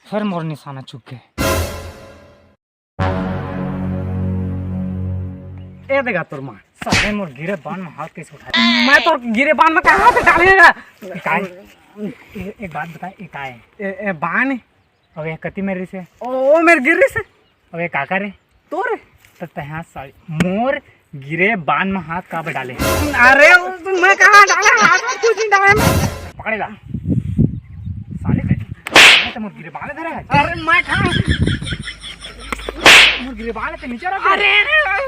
फिर मोर निशाना चुक गए। ए देगा तोर माँ साले मोर गिरे बान में हाथ कैसे उठाए? मैं तो गिरे बान में कहाँ से डालेगा। एक बात बता, एक का है? ए बान अब एक कति मेरी से, ओ मेरे गिरे से अब एक काका रे तोरे। तो तहाँ साले मोर गिरे बान में हाथ काबे डाले? अरे मैं कहाँ डाला, हाथ में कुछ नहीं डाला मैं। पकड़ेगा साले का तो मोर गिरे बाल धरा है। अरे मैं कहाँ, मोर गिरे बाल तो नीचे रख। अरे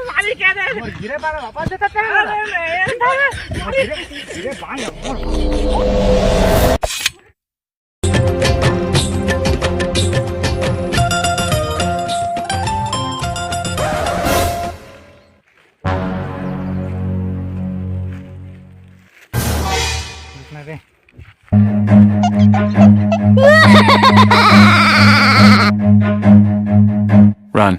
वाली क्या दे, मोर गिरे बाल वापस देता है। अरे मोर गिरे बाल दे। Run.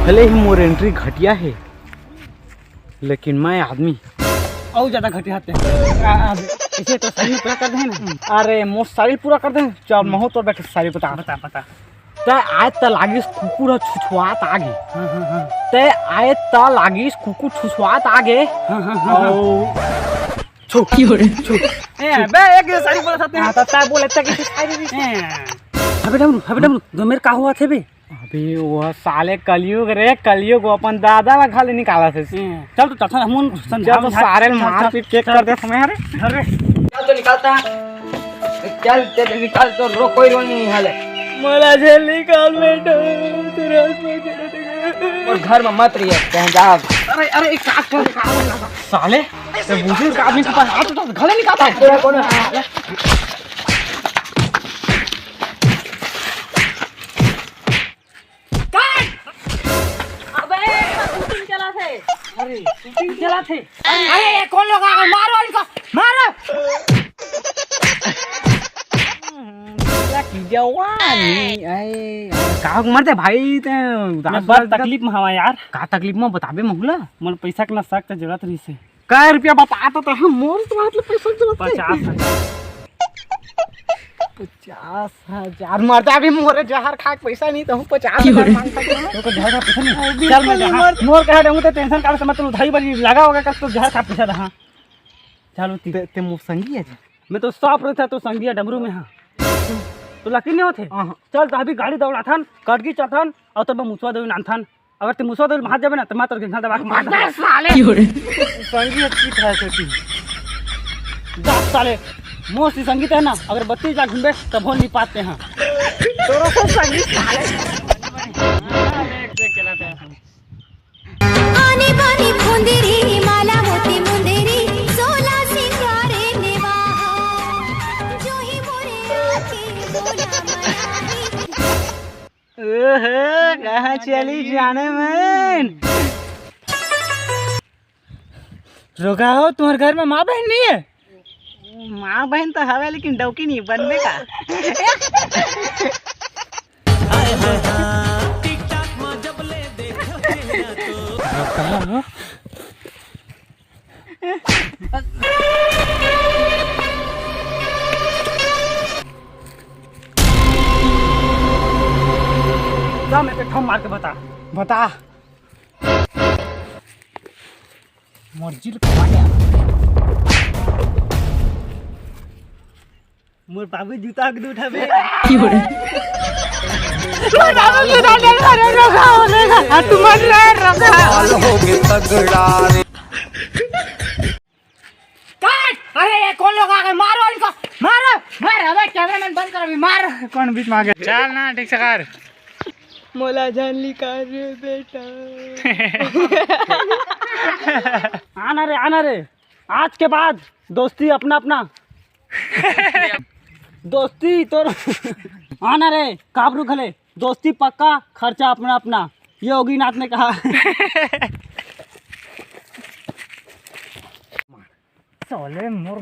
भले ही मोर एंट्री घटिया है, लेकिन मैं आदमी और ज्यादा घटिया हाथ इसे तो सारी पूरा कर दे ना। अरे मोर सारी पूरा कर दे। चल महो तो बैठ सारी बता बता बता। ते आए त लागिस कुकुर छुछुआत आगे। ते आए त लागिस कुकुर छुछुआत आगे। छो की हो रे छो ए बे एक सारी बोला था। हां ता बोले त कि सारी भी अबे डमरू दो मेरे का हुआ थे बे। अबे वो साले कलयुग रे, कलयुग अपन दादा ला खाली निकाला थे। चल तो तथा हम समझा तो सारे मार पीट चेक कर दे समय। अरे चल तो निकालता, चल ते निकाल तो रो, कोई रो नहीं हाले। मला जेल निकाल बेटा तुरंत और घर में मत रहिए कहीं जा। अरे अरे एक काट कर साले ते बुजुर्ग आदमी के पास हाथ तो गले निकालता है। तेरा कौन है? अरे शूटिंग चला थे। अरे कौन लोग आ गए, मारो इनको मारो। की जवानी आए का मरते भाई ते बस तकलीफ में हवा यार। का तकलीफ में बताबे महुला। मन पैसा के ना सख्त जरूरत रही से। का रुपया बता तो हम मोर तो हाथ में पैसा जरूरत 50,000 मरता भी मोरे जहर खा के पैसा नहीं तो हूं 50,000 मांगता तो जहर का पैसा नहीं। चल मैं जहर मोर कह दूंगा तो टेंशन का मत उधारी बड़ी लगा होगा कल तो जहर का पैसा रहा। चलो ते मो संगी है। मैं तो सौंप रहा था तो संगी डमरू में। हां तो लकी नहीं होते। चल तो अभी गाड़ी दौड़ा था कटगी चथन और तब मुसवा देवी नान था। अगर ते मुसवा देवी हाथ जाबे ना तो मात्र घेंटा दबा के मार दे साले। संगी अच्छी तरह से जा साले मोस्ट संगीत है ना। अगर 32 लाख घूमे तब हो नहीं पाते हैं। तो संगीत आने बानी फुंदेरी माला मोती मुंदेरी 16 सिंगारे नेवाहा जो ही मोरे आके बोला ओहो कहाँ चली जाने में। रोका हो तुम्हारे घर में माँ बहन नहीं है? माँ बहन तो हवे लेकिन डौकी नहीं बनने का। जा मैं पे ठम मार के बता बता मर्जी मोर बाबू जूता के उठाबे की हो रे। मोर बाबू जूता दे रे रखा होगा तू मत रे रखा होगे तगड़ा रे। काट। अरे ये कौन लोग आ गए, मारो इनको मारो मार। अबे कैमरामैन बंद कर अभी मार। कौन बीच में आ गया? चल ना ठीक से कर। मोला जान लिखा रे बेटा। आना रे आज के बाद दोस्ती अपना अपना दोस्ती तो आना रे काबरू खले दोस्ती पक्का खर्चा अपना अपना। योगीनाथ ने कहा। साले मोर